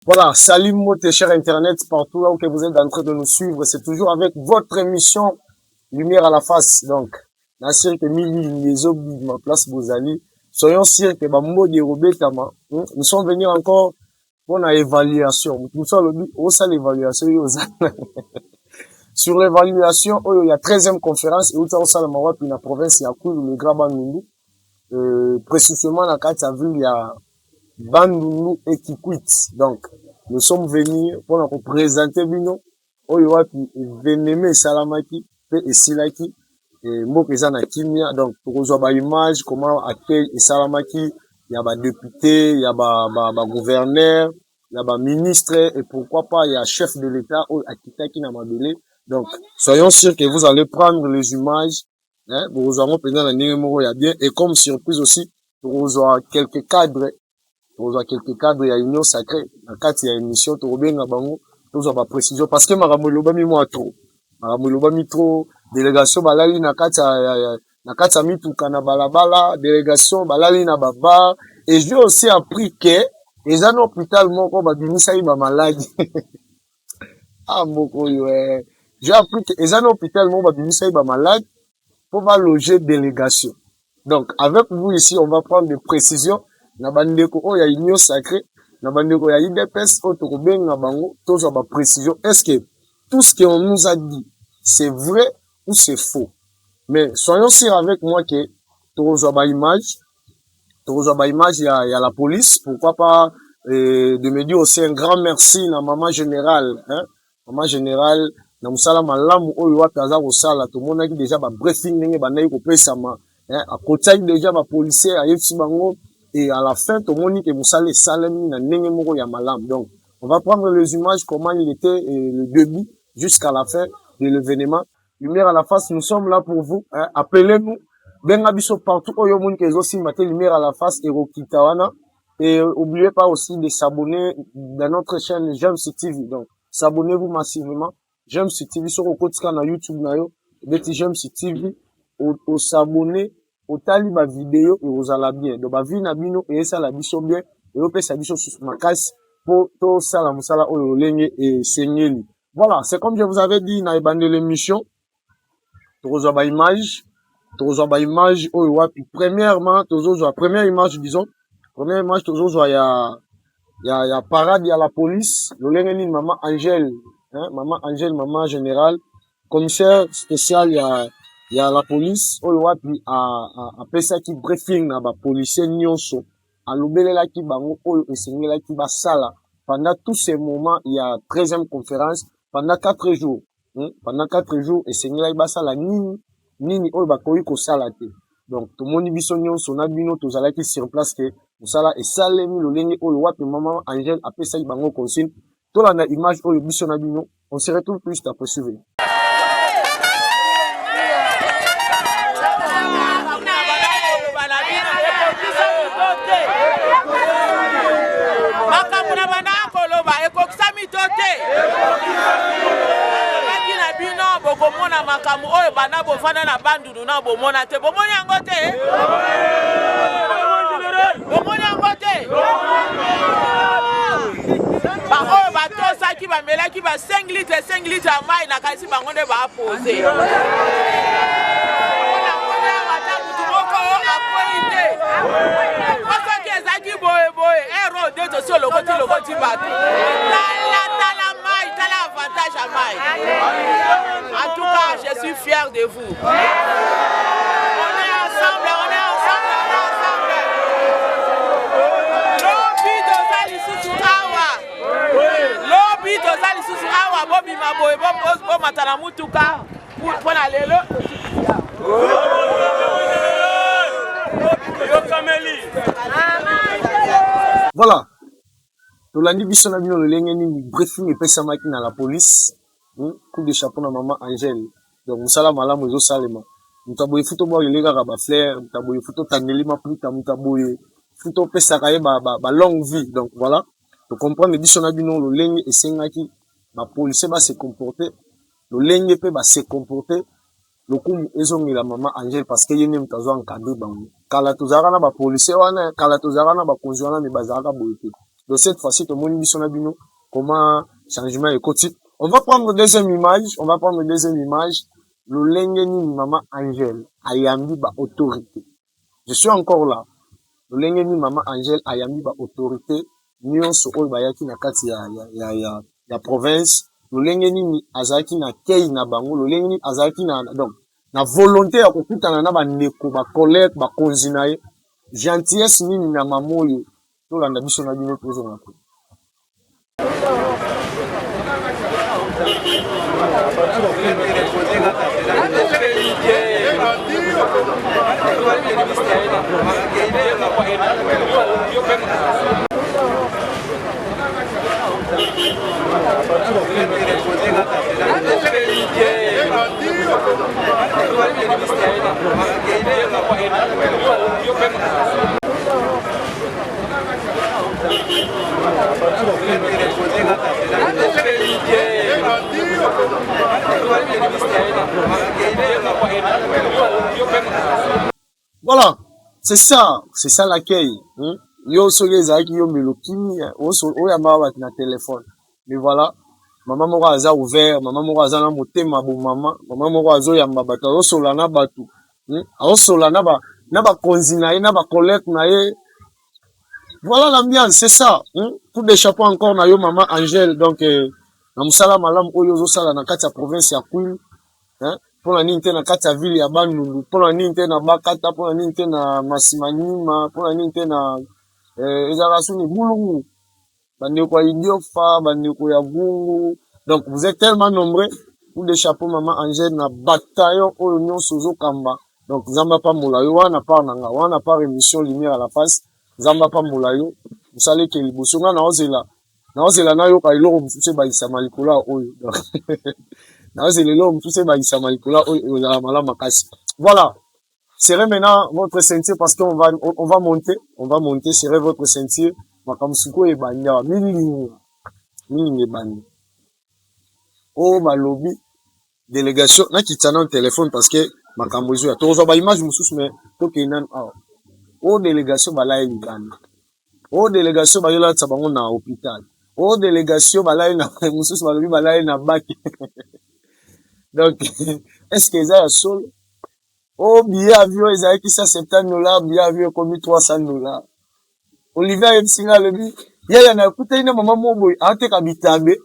Voilà, salut moi tes chers internet, partout là où que vous êtes en train de nous suivre, c'est toujours avec votre émission Lumière à la face. Donc, na sûr que mili les obi ma place Bozali, soyons sûrs que ba mot de Robetama, nous sommes venus encore pour une évaluation. Nous sommes le au ça l'évaluation sur l'évaluation, il y a 13e conférence et où ça au Maroc puis la province il y a cool le Grand Bandundu. Précisément la carte à ville il y a Bandundu et Kikwit. Donc, nous sommes venus pour nous présenter bino oyo wapi veneme salamaki et silaki et moko eza na kimia. Donc tokozwa ba image comment accueil et salamaki, il y a ba député, il y a ba gouverneur, il y a ba ministre et pourquoi pas il y a chef de l'état oyo akitaki na mabele. Donc soyons sûrs que vous allez prendre les images hein bokozwa ngo pendant na ndenge moko ya bien. Et comme surprise aussi tokozwa quelques cadres ya union sacrée na kati ya émission tokobenga bango tozwa ba précision parce que makambo elobami mwa trop délégation balali na kati ya mituka na balabala, délégation balali na baba. Et j'ai aussi appris que eza na hôpital moko babimisaki ba maladi ah moko yo j'ai appris que eza na hôpital moko babimisaki ba maladi pour va loger délégation. Donc avec vous ici on va prendre des précisions na bandeko oyo ya union sacrée na bandeko ya IDPS oyo tokobenga bango tozwa ba précision. Est-ce que tout ce qu'on nous a dit c'est vrai ou c'est faux? Mais soyons sûrs avec moi que tokozwa ba image il y a la police. Pourquoi pas de me dire aussi un grand merci na maman générale hein, maman générale na musala malamu oyo wapi aza kosala. Tomonaki déjà ba briefing ndenge bandaki kopesama hein, akotaki déjà ba policier ayebisi bango. Et à la fin, tout le monde dit que Moussale Salemi n'a n'engemo ya malam. Donc, on va prendre les images, comment il était, le début, jusqu'à la fin de l'événement. Lumière à la face, nous sommes là pour vous, hein. Appelez-nous. Ben abisso partout, oyo moun kezo si maté lumière à la face, et Rokitawana. Et oubliez pas aussi de s'abonner dans notre chaîne James TV. Donc, s'abonnez-vous massivement. James TV sur Okotika na YouTube na yo. Beti James TV. Au s'abonner. Otali ba vidéo et ozala bien. Donc ba vie na bino et ça la biso bien et opesa biso sous makasi pour to sala musala oyo lenge et senyeli. Voilà, c'est comme je vous avais dit na ebande l'émission. Tozo ba image oyo wapi premièrement tozo première image disons. Première image tozo ya parade ya la police, le lenge ni maman Angèle, hein, maman générale, commissaire spécial il y a la police oyo wapi a pesa ki briefing na ba policier nyonso alobelela ki bango oyo esengela ki basala pendant tous ces moments. Il y a 13e conférence pendant 4 jours esengela ki basala nini oyo bakoyi kosala te. Donc to moni biso nyonso na bino tozalaki sur place que mosala esalemi lolenge oyo wapi maman Angèle a pesa ki bango consigne to la na image oyo biso na bino. On se retrouve plus après suivre. Bomona makamu oyo bana bofana na bandulu na bomona te bomoni yango te bango batosaki bamelaki ba 5 litres ya mai na kasi bango nde bapose mutu moko akwei te osoki ezaki boyeboye ero de tosi olokoti bato tala mai tala avantage ya mai. En tout cas, je suis fier de vous. On est ensemble. Lobi dozali susu awa bobi maboye bo matana mutuka pona lelo. Voilà. Tolandi biso na bino lolenge ni briefing epesamaki na la police. Coup de chapeau na maman Angèle. Donc musala malamu ezo salema. Mutaboye futo bo yelega ka ba fleur, mutaboye futo taneli ma pluta, mutaboye futo pesa ka ba longue vie. Donc voilà. To comprendre biso na bino lolenge esengaki ba police ba se comporter, lolenge pe ba se comporter. Lokumu ezongi la maman Angèle parce que yene mutazo encadrer bango. Kala tozara na ba police wana, kala tozara na ba konzi wana me bazaka boyete. Donc cette fois-ci, tout le monde dit comment changement est côté. On va prendre deuxième image. Le lengeni maman Angèle ayambi ba autorité. Je suis encore là. Le lengeni maman Angèle ayambi ba autorité. Nyonso oyo bayaki na kati ya province. Le lengeni ni azaki na kei na bango. Le lengeni azaki na donc na volonté ya kokutana na ba ndeko ba collègue ba konzi na ye. Gentillesse nini na mamoyo. To landa biso na bino tozo na ko. Voilà, c'est ça l'accueil. Yo soye zaki yo melokini, oya mawa na téléphone. Mais voilà, maman moko aza ouvert, maman moko aza na motema bo maman moko azo yamba bato, osola na batu. Osola na ba konzi na ye, na ba collègue na ye. Voilà l'ambiance, c'est ça. Tout des chapeaux encore na yo maman Angèle. Donc na musala malam oyo zo sala na kati ya province ya Kwilu. Pour la ninte na kati ya ville ya Bandundu, pour la ninte na Bakata, pour la ninte na Masimanima, pour la ninte na Ezarasuni Boulungu, bandeko ya Idiofa, bandeko ya Gungu. Donc vous êtes tellement nombreux. Tout des chapeaux maman Angèle na bataillon oyo nyonso zo kamba. Donc zamba pa molayo wana par nanga, wana par émission lumière à la face. Zamba pa molayo, vous savez que liboso nga na ozela na yo ka iloko mfuse ba isama likula oyo. Voilà. Serrez maintenant votre ceinture parce qu'on va monter, serrez votre ceinture. Makamusuko e banya, mini e banya. Oh, ma lobby, délégation, na kitana au téléphone parce que makamuzu ya. Tozo ba image mususu mais to kenan ah. Oh, délégation bala e banya. Oh, délégation ba yola tsabango na hôpital. Oh, délégation bala e na mususu balobi bala e na baki. Donc, est-ce que ça a sol? Oh, billet avion, ils avaient qui ça $70, billet avion comme $300. Olivier Epsinga le dit, il y a un coup de maman moboy, a été habitable.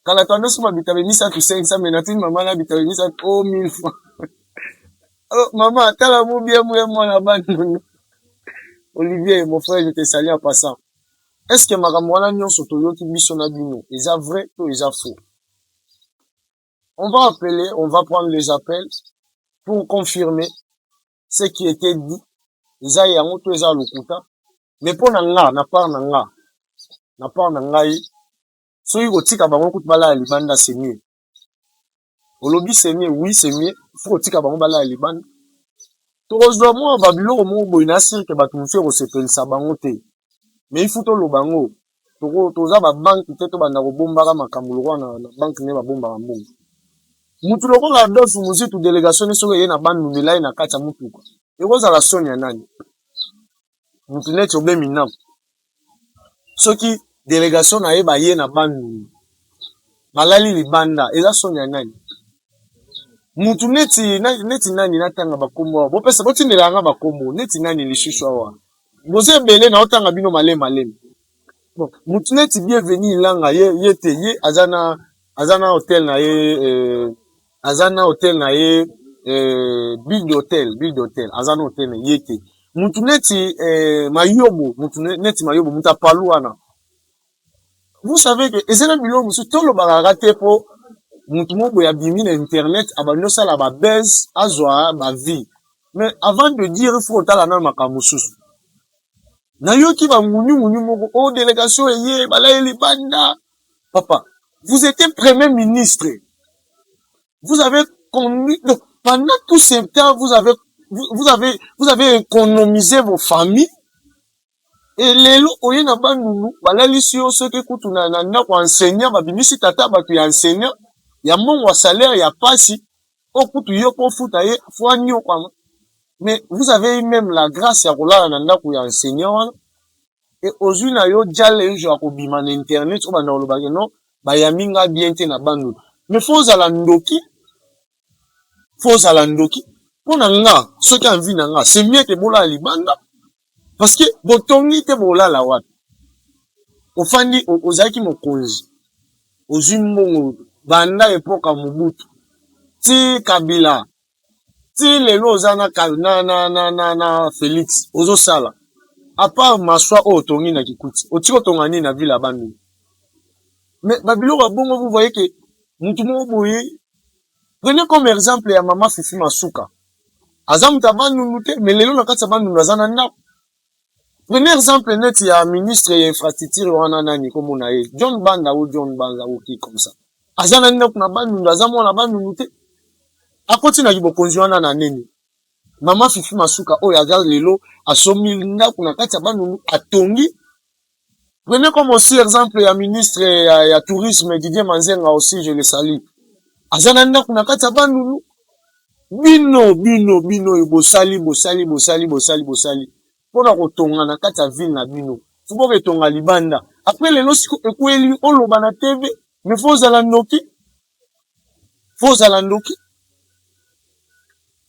Quand la tendance m'a habitable, ni ça tout 500, mais n'a maman habitable, ni ça, oh, 1000 francs. Oh, maman, t'as la mot bien, moi, là-bas. Olivier, mon frère, je te salue en passant. Est-ce que ma ramouana nyon sotoyo qui mission à bino? Ils a vrai ou ils a faux? On va appeler, on va prendre les appels pour confirmer ce qui était dit. Ils a yango to eza lokuta. Mais pour nanga, na part nanga yi. So yi kotika bango kutu bala libanda c'est mieux. Olobi c'est mieux, oui c'est mieux. Faut kotika bango bala libanda. Torozwa mo babilo mo boina sir ke batu mfe ko sepelisa bango te. Mais il faut to lo bango. Toza ba banque te to banda ko bombaka makambo lokwa na banque ne ba bombaka mbongo. Mutu loko la dofu muzitu délégation ni soke ye na bandu milai na kacha mutu kwa. Eko za la sonya nani. Mutu neti obe minam. Soki délégation na ye ba ye na bandu. Malali li banda. Eza sonya nani. Mutu neti nani natanga bakombo wa. Bopesa boti nilanga bakombo. Neti nani li shishwa wa. Boze bele na otanga bino malem. Bon, mutu neti bienveni ilanga ye te ye azana hotel na ye Azana hotel na ye build hotel azana hotel na yeke mutu neti mayobo muta paluana. Vous savez que ezena bilo musu tolo baragate po mutu mobo ya bimi na internet abano sala ba buzz azwa ba vie. Mais avant de dire il faut tala na makamususu na yoki ba munyu moko o délégation eye bala libanda. Papa, vous étiez premier ministre. Vous avez connu, pendant tout ce temps, vous avez économisé vos familles. Et lelo, oye na bandunu, wala lisio, ceux qui kutu na enseignant, babimisi tata, batu ya enseignant, ya mon wa salaire, ya pasi, o kutu yoko futa ye, fwanyo kwa. Mais vous avez eu même la grâce ya rola na ndaku ya enseignant, et ozwi na yo jale yo akobima na internet o banda olobaki non bayaminga bien te na bandulu mais faut ozala ndoki mpona nga soki anvi na nga c'est mieux ke bolala libanda parce que botongi te bolala wapi ofandi ozalaki mokonzi ozwi mbongo banda epoka Mobutu ti Kabila ti lelo oza na Félix ozosala à part maswa oyo otongi na Kikuti otiki otonga nini na ville ya Bandundu mais babiloko bongo vous voyez que mutu moko boye prenez comme exemple ya mama Fifi Masuka aza mutu ya Bandundu te mais lelo na kati ya Bandundu aza na ndako. Prenez exemple net ya ministre ya infrastructure wana nani komona ye John Banda ou qui comme ça aza na ndako na Bandundu aza mwana Bandundu te akoti na kibokonzi wana na nini mama Fifi Masuka oyo aza lelo asomi ndako na kati ya Bandundu atongi. Prenez comme aussi exemple ya ministre ya tourisme Didier Manzenga aussi je le salue aza na ndako na kati ya Bandundu bino bosali pona kotonga na kati ya ville na bino fuko betonga libanda après lelo siko ekweli oloba na TV mais faut zala ndoki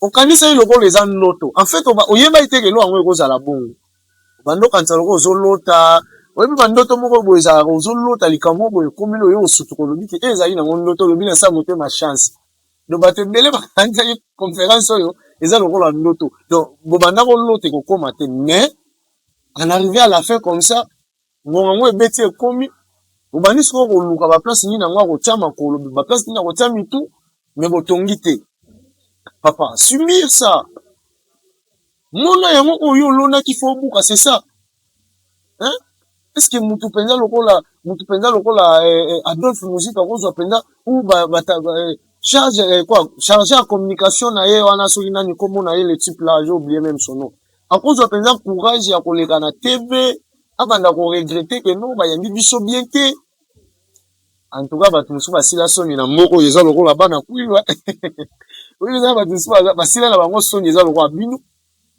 okanisa yi lokolo eza ndoto en fait oyeba ite kelo yango ekozala bongo bando kanisa lokolo ozolota oyebi bandoto moko boye ezalaka ozolota likambo boye ekomeli oyo osutu kolobi ke ezali nango ndoto olobi na sa motema chance donc bato ebele bakanzaki conférence oyo eza lokola ndoto donc bobanda kolota ekokoma te mais en arrivé à la fin comme ça ngonga ngo ebeti ekomi bobandi sikoyo koluka baplace nini nango akotia makolo baplace nini akotia mitu mais botongi te papa subir ça mona yango oyo olonaki fo obuka c'est ça hein est-ce que mutu penza lokola Adolphe Muzika akozwa penza ou chargé à communication na ye wana soki nani kombo na ye le type là j'ai oublié même son nom akozwa penza courage ya koleka na TV abanda ko regretter que non bayambi biso bien te en tout cas bato mosusu basila soni na moko eza lokola bana kuiwa oyo eza bato mosusu basila na bango soni eza lokola bino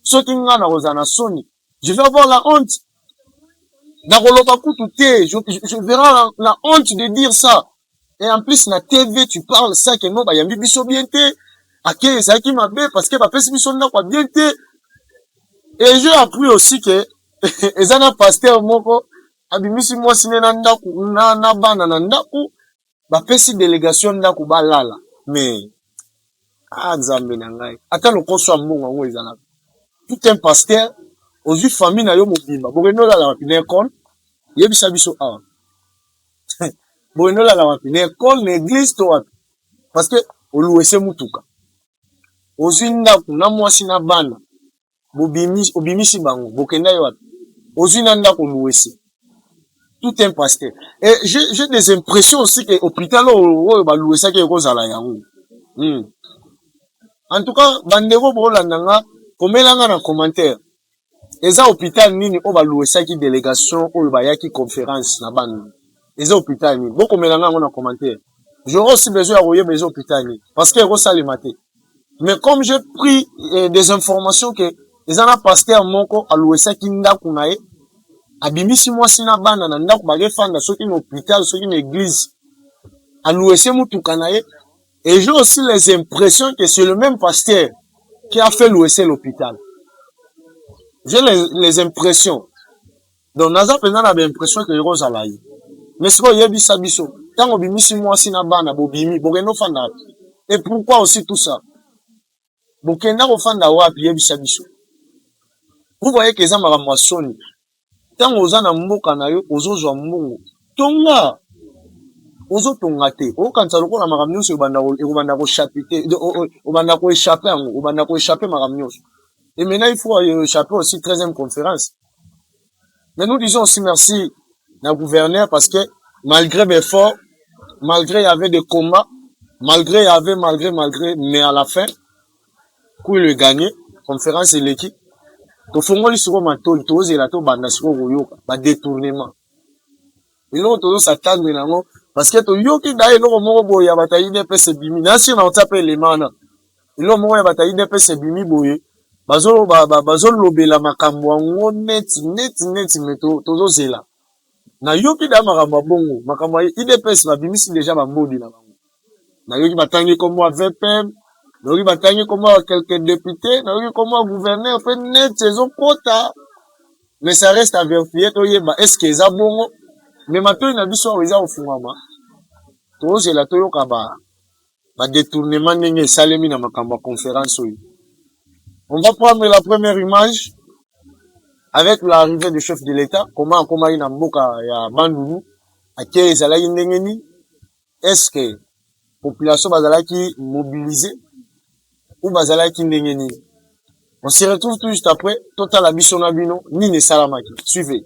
soki nga na kozala na soni je vais avoir la honte nakoloba kutu te je verrai la honte de dire ça. Et en plus, na TV, tu parles ça que non, yambi biso bien te. Ake, ça qui m'a bé, parce que ma pèse biso n'a pas bien te. Et j'ai appris aussi que, ezana pasteur moko, abimisi moi sine nandaku, na bana nandaku, ba pèse délégation nandaku ba lala. Mais, nzambe nangai. Ata loko so mbongo ngo ezana. Tout un pasteur, ozu famille na yo mobimba. Bokeno la la pinekon, yebisa biso awa. Bono la wapi na école na église to wapi parce que oluwese mutuka ozinda kuna mwasi na bana obimisi bango bokenda yo wapi ozinda ndako oluwese tout un pasteur et j'ai des impressions aussi que hôpital oyo baluwesa ke ekozala yango en tout cas bandeko bolanda nga komelanga na commentaire eza hôpital nini o baluwesa ki délégation oyo bayaki conférence na bana les hôpitaux ni beaucoup mélange en commentaire j'aurais aussi besoin de regarder les hôpitaux parce que ça les maté mais comme j'ai pris des informations que les ana pasteur moko à l'ouest qui nda kunae abimisi moi sina bana na nda kubage fanda soki na hôpital soki na église à l'ouest mutu kanae et j'ai aussi les impressions que c'est le même pasteur qui a fait l'ouest l'hôpital j'ai les impressions donc naza pendant la impression que Rose a là. Mais ce qu'on y a bisa biso, tant on bimisi moi si na bana bobimi, bogeno fanda. Et pourquoi aussi tout ça? Bokenda ko fanda wapi yebisa biso. Vous voyez que ça m'a ramassoni. Tant oza na mboka na yo, ozozwa mbongo. Tonga. Ozo tonga te. O kanza lokola makamnyoso obanda ko chapiter, obanda ko échapper makamnyoso. Et maintenant il faut échapper aussi 13e conférence. Mais nous disons aussi merci na gouverneur parce que malgré mes efforts, malgré il y avait des combats, malgré, mais à la fin, coup il a gagné, conférence et l'équipe. To fongoli siko matoli, to ozela to banda siko koyoka, ba détournement. Ilo to s'attendre nango parce que to yoki daye lo moko boye abatayi DPS bimi, na si na otape le mana. Ilo moko abatayi DPS bimi boye, bazolobela makambo yango neti me tozozela nayoki da makambo bongo makambo ya IDPS babimisi deja bambodi na bango nayoki batangi kombo VPM nayoki batangi kombo quelques députés nayoki kombo gouverneur pe neti ezokota mais ça reste à vérifier toyeba est-ce que eza bongo mais matoi na biso eza ofungama tozela toyoka ba détournement ndenge esalemi na makambo ya conférence oyo. On va prendre la première image avec l'arrivée du chef de l'État. Comment il a mboka ya Bandundu à qui ezalaki ndenge ni est-ce que population bazalaki mobilisée ou bazalaki ndenge ni. On se retrouve tout juste après. Total biso na bino nini salamaki. Suivez.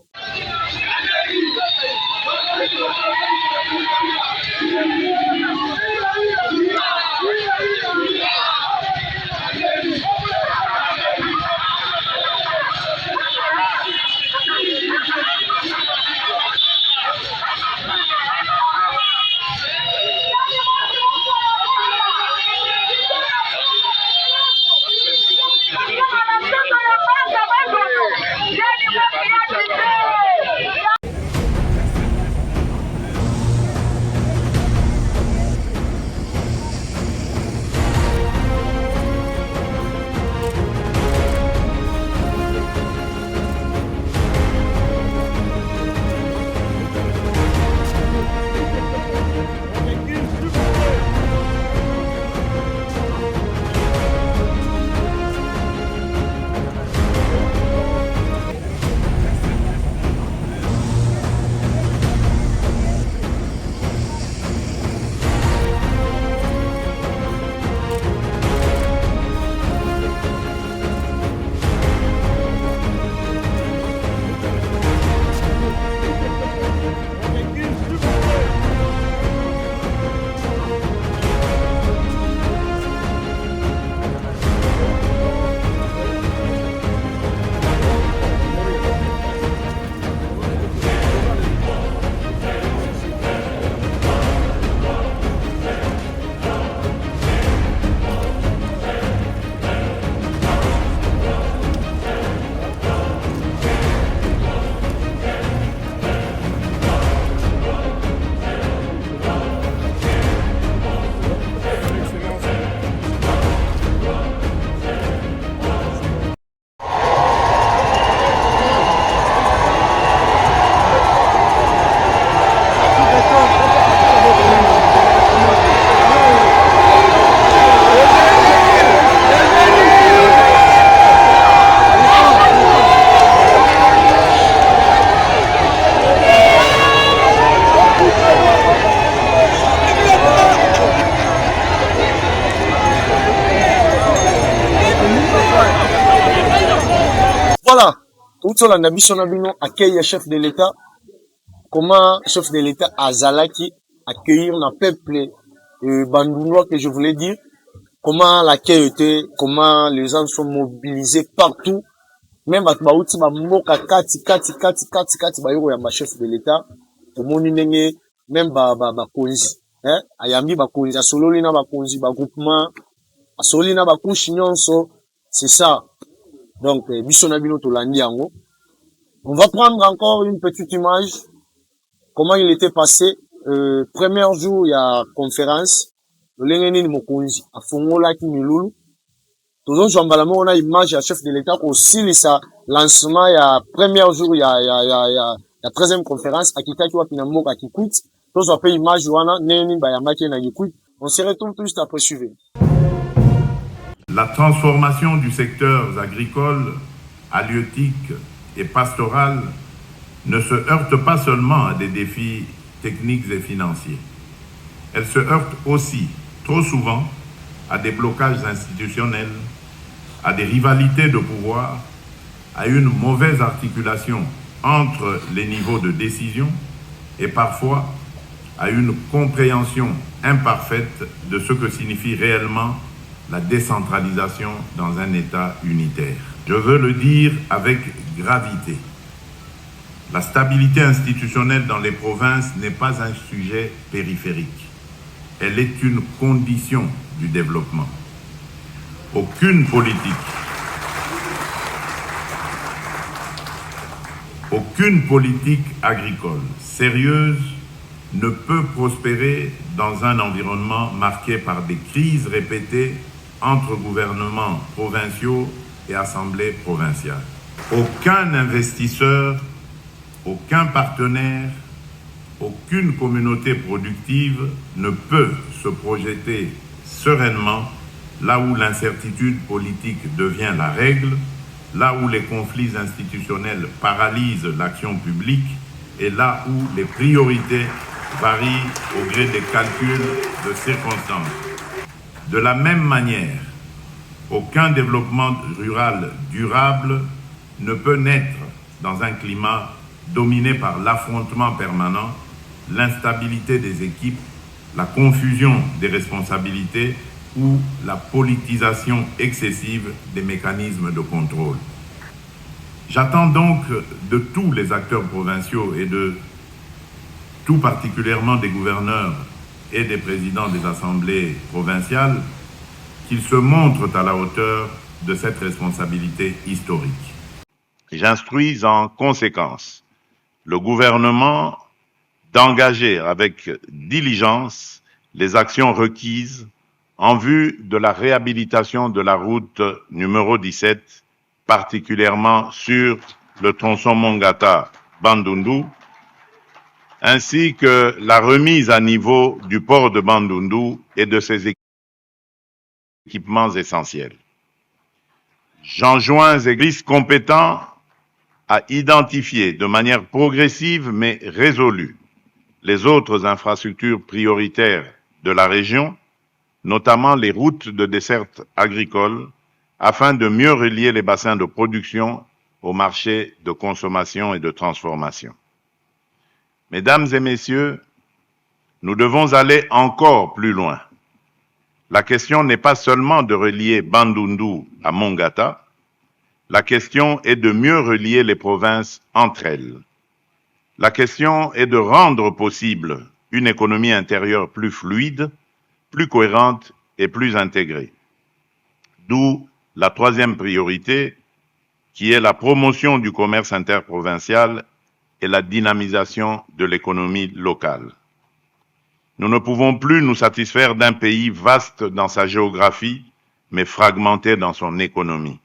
Voilà, tout ça na biso na bino accueille chef de l'État. Comment chef de l'État azalaki accueillir le peuple bandounois que je voulais dire. Comment l'accueil était, comment les gens sont mobilisés partout. Même batbauti ba moka kati ba yoro ya chef de l'État. Tomoni ndenge même ba konzi, hein, ayambi ba konzi asololi na ba konzi ba groupement, asololi na ba couche nyonso, c'est ça. Donc, Bissonabino Tolandi Yango. On va prendre encore une petite image. Comment il était passé. Premier jour, il y a conférence. Le Lengeni Mokonzi. A Fongola qui Milulu. Tout le monde, on a image à chef de l'État. Aussi, ça, lancement, il y a premier jour, il y a 13e conférence. A Kita Kiwa Pinamok, à Kikwit. Tous on peut image, Wana, Neni, Bayamaki, na Kikwit. On se retrouve tout juste après suivre. La transformation du secteur agricole, halieutique et pastoral ne se heurte pas seulement à des défis techniques et financiers. Elle se heurte aussi, trop souvent, à des blocages institutionnels, à des rivalités de pouvoir, à une mauvaise articulation entre les niveaux de décision et parfois à une compréhension imparfaite de ce que signifie réellement la décentralisation dans un État unitaire. Je veux le dire avec gravité. La stabilité institutionnelle dans les provinces n'est pas un sujet périphérique. Elle est une condition du développement. Aucune politique Aucune politique agricole sérieuse ne peut prospérer dans un environnement marqué par des crises répétées entre gouvernements provinciaux et assemblées provinciales. Aucun investisseur, aucun partenaire, aucune communauté productive ne peut se projeter sereinement là où l'incertitude politique devient la règle, là où les conflits institutionnels paralysent l'action publique et là où les priorités varient au gré des calculs de circonstances. De la même manière, aucun développement rural durable ne peut naître dans un climat dominé par l'affrontement permanent, l'instabilité des équipes, la confusion des responsabilités ou la politisation excessive des mécanismes de contrôle. J'attends donc de tous les acteurs provinciaux et de tout particulièrement des gouverneurs et des présidents des assemblées provinciales qu'ils se montrent à la hauteur de cette responsabilité historique. J'instruis en conséquence le gouvernement d'engager avec diligence les actions requises en vue de la réhabilitation de la route numéro 17, particulièrement sur le tronçon Mongata-Bandundu, ainsi que la remise à niveau du port de Bandundu et de ses équipements essentiels. J'enjoins les églises compétents à identifier de manière progressive mais résolue les autres infrastructures prioritaires de la région, notamment les routes de desserte agricole, afin de mieux relier les bassins de production aux marchés de consommation et de transformation. Mesdames et messieurs, nous devons aller encore plus loin. La question n'est pas seulement de relier Bandundu à Mongata, la question est de mieux relier les provinces entre elles. La question est de rendre possible une économie intérieure plus fluide, plus cohérente et plus intégrée. D'où la troisième priorité, qui est la promotion du commerce interprovincial et la dynamisation de l'économie locale. Nous ne pouvons plus nous satisfaire d'un pays vaste dans sa géographie, mais fragmenté dans son économie.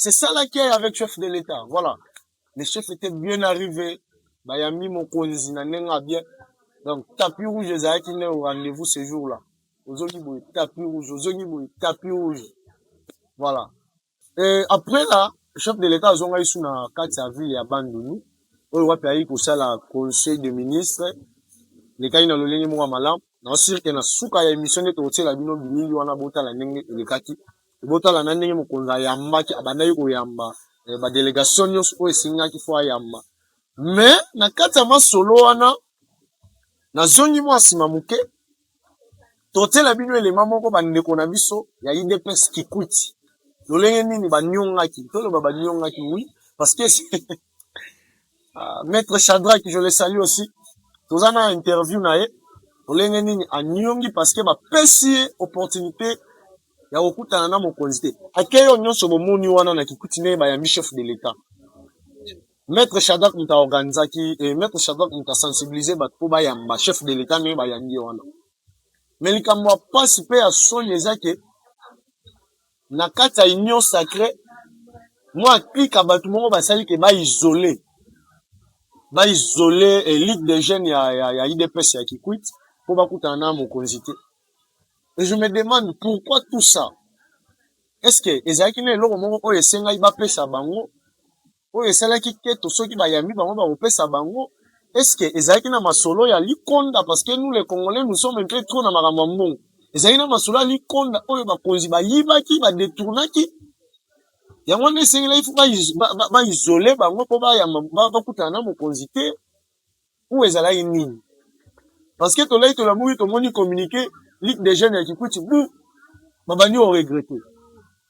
C'est ça là qui est avec le chef de l'État. Voilà. Les chefs étaient bien arrivés. Bayami Mokonzi Nanenga bien. Donc, tapis rouge, les qui n'est au rendez-vous ce jour-là. Ozongi tapis rouge, Ozongi tapis rouge. Voilà. Et après là, le chef de l'État a zonga ici na Katia ville ya Bandundu. Oyo wapi ayi ko sala conseil des ministres. Les cas na lolenge mo malam. Na sûr que na suka ya émission de hôtel la bino bilili wana bota la ndenge le kaki. Bota la ndenge mo konza yamba ki abanda ko yamba. Ba délégation nyos o esinga ki fo yamba. Mais na Katia ma solo wana na zongi mo asima muke. Hôtel la bino élément moko ba ndeko na biso ya IDPS qui coûte. Lolenge nini ba nyongaki. Tolo ba nyongaki oui parce que Maître Shadrach, je le salue aussi. Tous en a interview nae. Olenge nini a nyongi parce que ba pesi opportunité ya okuta na mokonzi. Akeyo nyonso bomoni wana na kikutine ba ya chef de l'État. Maître Shadrach muta organizaki et Maître Shadrach muta sensibiliser ba po ba ya chef de l'État ne ba ya ngi wana. Mais likambo participer à son ezake na kata union sacrée. Moi clique abatu moko ba sali ke ba isoler. Va isoler l'élite des jeunes ya IDPS ya Kikwit pour ba kutana mokonzi te. Et je me demande pourquoi tout ça. Est-ce que ezaki na eloko moko oyo esenga ba pesa bango oyo esalaki ke to soki ba yami bango ba opesa bango. Est-ce que ezaki na masolo ya likonda parce que nous les Congolais nous sommes un peu trop na makambo mbongo. Ezaki na masolo ya likonda oyo ba konzi ba yibaki ba détournaki. Yango ne sengela ifu ba isoler bango po ba ba kutana mokonzi te ou ezalaki nini. Parce que to la mouille to moni communiquer Ligue des jeunes qui coûte bou babani ont regretté.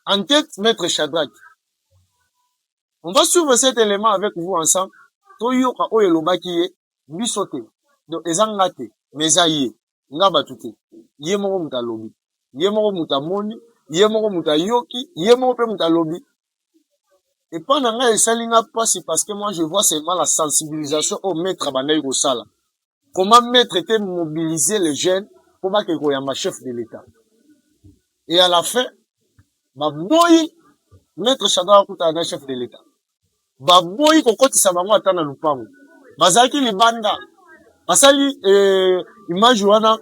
En tête Maître Shadrach. On va suivre cet élément avec vous ensemble. To yoka oyo lobaki ye bisote. Donc ezangate mezaye ngaba tuté. Ye moko muta lobi. Ye moko muta moni, ye moko muta yoki, ye moko pe muta lobi. Et pendant que ça passe parce que moi je vois seulement la sensibilisation au maître Banay Rosala. Comment maître était mobiliser les jeunes pour pas que y chef de l'État. Et à la fin, boy maître Shadrach Kuta na chef de l'État. Boy kokoti sabango atana lupango. Bazaki libanda. Basali image wana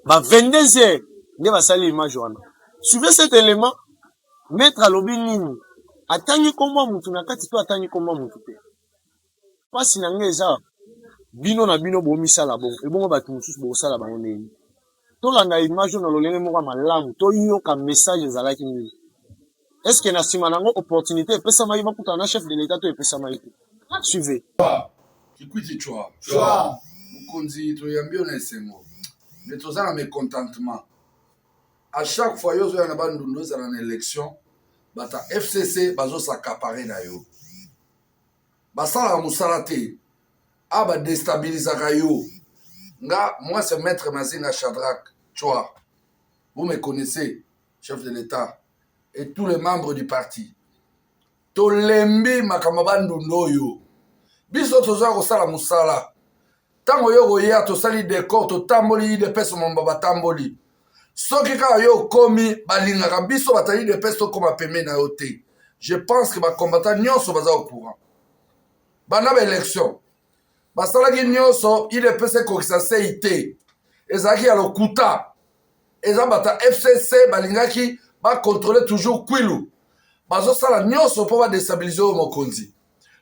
22h ne basali image wana. Suivez cet élément, maître alobi nini. Atangi komba mutu na kati to atangi komba mutu te. Pasi na ngeza bino na bino bo misala bon e bongo batu mususu bo sala bango neni. To landa image na lolenge moko malamu to yoka message ezalaki nini. Est-ce que na sima nango opportunité pesa mai ba kutana chef de l'État to e pesa mai. Suivez. Kikwiti chwa. Mukonzi to yambio na esengo. Mais to za na mécontentement. À chaque fois yo zo na bandundu za na élection bata FCC bazo s'accaparer na yo. Basala musala te. Aba déstabilisaka yo. Nga, moi c'est Maître Mazinga Shadrach Chwa. Vous me connaissez, chef de l'État, et tous les membres du parti. Tolembi makamabandu noyo. Biso toza kosala musala. Tango yo goya tosali décor to tamboli de peso mbaba tamboli. Soki ka yo komi balingaka biso batali de peso koma peme na yo te. Je pense que ba combattant nyonso baza au courant. Bana ba élection. Basalaki nyonso il de peso ko sa CIT. Ezaki ya lokuta. Ezabata FCC balingaki ba contrôler toujours Kwilu. Bazo sala nyonso po ba déstabiliser o mokonzi.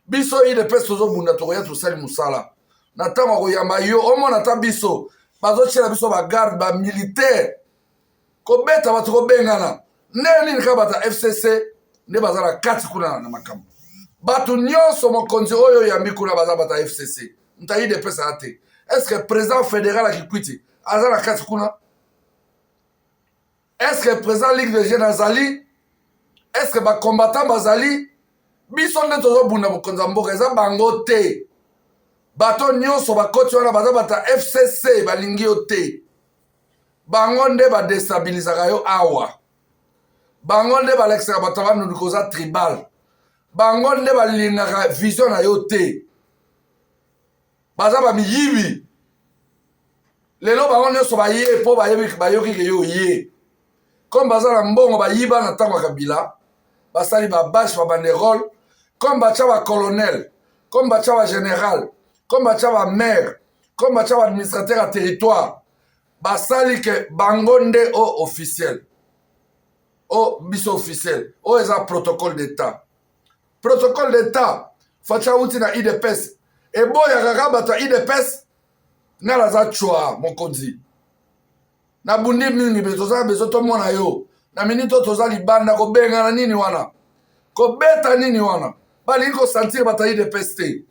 Biso il de peso zo bunda to ya to sali musala. Na tango ko yamba yo omona ta biso. Bazo tshela biso ba garde ba militaire. Kobeta batu kobengana neni nikabata FCC ne bazala kati kuna na makambo batu nyonso mokonzi oyo yambi kuna bazabata FCC ntayi de pesa ate. Est-ce que président fédéral a Kikwiti azala kati kuna? Est-ce que président Ligue des jeunes azali? Est-ce que ba combattant bazali? Biso nde tozo bunda mokonzi mboka eza bango te. Bato nyonso bakoti wana bazabata FCC balingi yo te. Bango nde ba déstabilisaka yo awa. Bango nde ba lexaka batabano ndikoza tribal. Bango nde ba lingaka vision na yo te. Baza ba miyibi. Lelo bango nyonso ba ye po ba yebi ba yoki ke yo ye. Comme baza na mbongo ba yiba na tango Kabila. basali babache babanderole comme batia bacolonel comme batia bagénéral comme batia bamaire comme batia baadministrateur ya territoire basali ke bango nde o officiel o biso officiel o eza protocole d'état fatia uti na idps eboyaka kaka bato ya idps ngala aza chwa mokonzi na bundi mingi be toza bezo tomona yo na minito toza libanda kobengana nini wana kobeta nini wana balingi kosentir bato ya idps te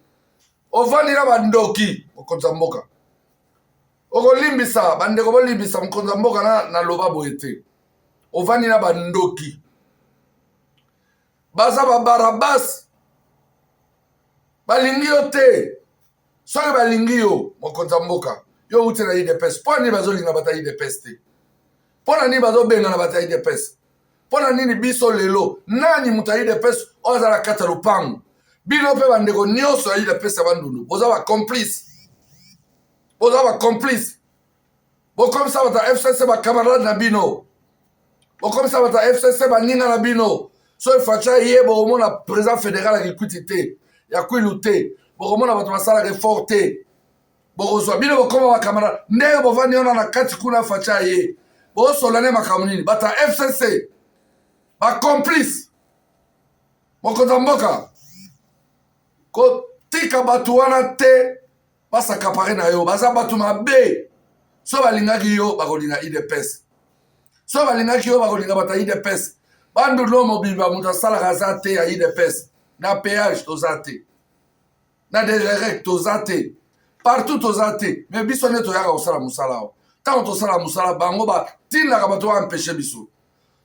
ovandi na bandoki mokonzi ya mboka okolimbisa bandeko bolimbisa mokonzi ya mboka na loba boye te ovandi na bandoki baza babarabasi balingi yo te soki balingi yo mokonzi ya mboka yo uti na idps mpo nini bazolinga bato ya idps te mpo na nini bazobenga na bato ya idps mpo na nini biso lelo nani moto ya idps oyo aza na kati ya lopango bino mpe bandeko nyonso ya idps ya bandundu boza bacomplice bokomisa bato ya fcc bakamarade na bino bokomisa bato ya fcc baninga na bino so facha ye bokomona président fédéral ya kikwiti te ya kwilu te bokomona bato basalaka effort te bokozwa bino bokoma bakamarade ndenge bovandi wana na kati kuna facha ye bosolane makambo nini bato ya fcc bacomplice mokonzi ya mboka kotika bato wana te basakapare na yo baza bato mabe so balingaki yo bakolinga idps so balingaki yo bakolinga bato ya idps bandulo mobimba moto asalaka aza te ya idps na péage toza te na DGREC toza te partout toza te mais biso nde toyaka kosala mosala awa ntango tosala mosala bango batindaka bato baempeshe biso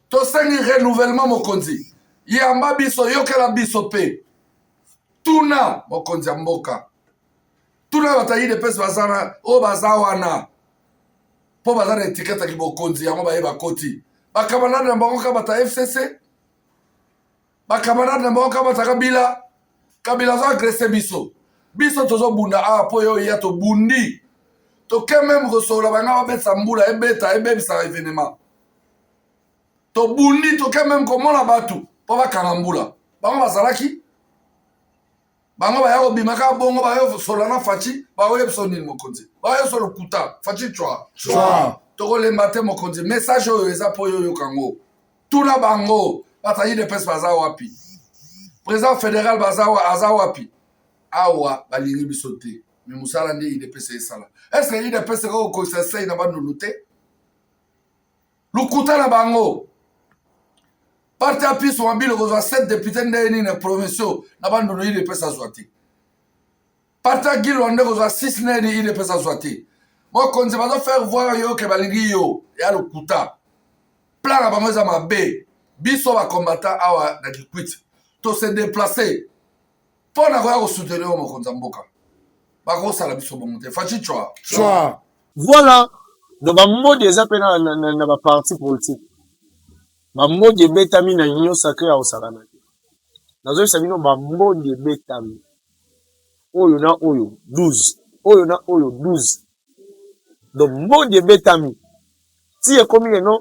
tosengi renouvellement mokonzi yamba biso yokela biso mpe tuna mokonzi ya mboka tuna bato ya idps oyo baza wana mpo baza na etikete ya bokonzi yango bayeba koti bakamarade na bango kaka bato ya fcc bakamarade na bango kaka bato ya kabila azo agrese biso tozobunda awa mpo yo ya tobundi toke meme kosolola banga babetisa mbula ebebisaka evenema tobundi toke meme komona bato mpo bakanga mbula bango bazalaki bango baya kobima kaka bongo baya kosolola na faci bakoyebiso nini mokonzi bakoyebiso lokuta faci chwa tokolemba te mokonzi message oyo eza mpo yo yokango tuna bango bato ya idps baza wapi président fédéral aza wapi awa balingi biso te me mosala nde idps esala estce idps ekokokokisa sei na bandundu te lukuta na bango parti ya piso mabilo kozwa 7 député nde nini na provinciaux na bandundu idps azwa te parti ya gilwa nde kozwa 6 neni idps azwa te mokonzi bazofaire voir yo ke balingi yo ya lokuta plan na bango eza mabe biso bakombata awa na kikwiti tose déplace mpo na koya kosoutenir yo mokonzi ya mboka bakosala biso bongo te faci chwa voilà donc bamodi eza mpe na baparti politique bamodi ebetami na union sacré ya kosakana te nazoyebisa bino bamodi ebetami oyo na oyo 12 oyo na oyo 12 donc modi ebetami ti ekomi leno